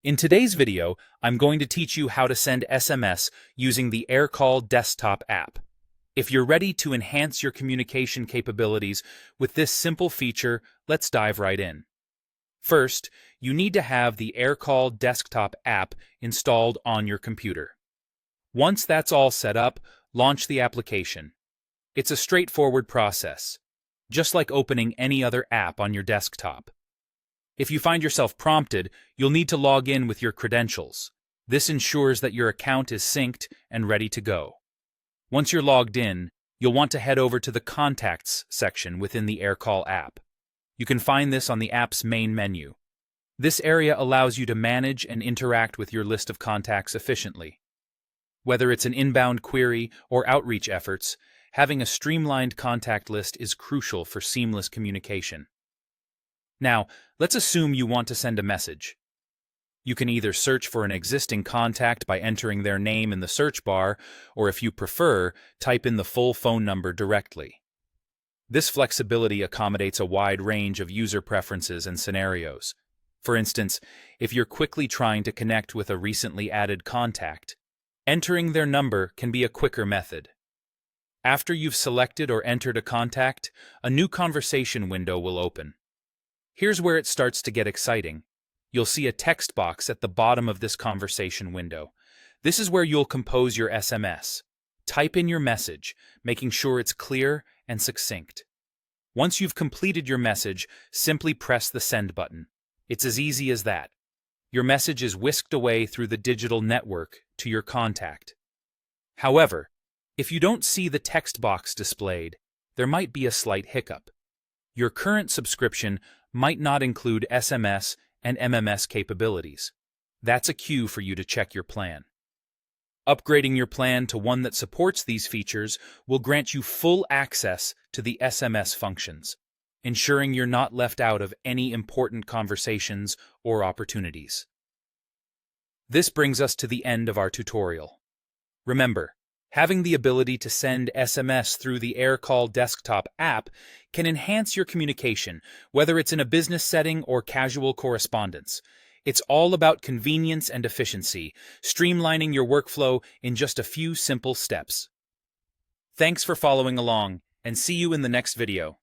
In today's video, I'm going to teach you how to send SMS using the Aircall desktop app. If you're ready to enhance your communication capabilities with this simple feature, let's dive right in. First, you need to have the Aircall desktop app installed on your computer. Once that's all set up, launch the application. It's a straightforward process, just like opening any other app on your desktop. If you find yourself prompted, you'll need to log in with your credentials. This ensures that your account is synced and ready to go. Once you're logged in, you'll want to head over to the Contacts section within the Aircall app. You can find this on the app's main menu. This area allows you to manage and interact with your list of contacts efficiently. Whether it's an inbound query or outreach efforts, having a streamlined contact list is crucial for seamless communication. Now, let's assume you want to send a message. You can either search for an existing contact by entering their name in the search bar, or if you prefer, type in the full phone number directly. This flexibility accommodates a wide range of user preferences and scenarios. For instance, if you're quickly trying to connect with a recently added contact, entering their number can be a quicker method. After you've selected or entered a contact, a new conversation window will open. Here's where it starts to get exciting. You'll see a text box at the bottom of this conversation window. This is where you'll compose your SMS. Type in your message, making sure it's clear and succinct. Once you've completed your message, simply press the send button. It's as easy as that. Your message is whisked away through the digital network to your contact. However, if you don't see the text box displayed, there might be a slight hiccup. Your current subscription might not include SMS and MMS capabilities. That's a cue for you to check your plan. Upgrading your plan to one that supports these features will grant you full access to the SMS functions, ensuring you're not left out of any important conversations or opportunities. This brings us to the end of our tutorial. Remember, having the ability to send SMS through the Aircall desktop app can enhance your communication, whether it's in a business setting or casual correspondence. It's all about convenience and efficiency, streamlining your workflow in just a few simple steps. Thanks for following along, and see you in the next video.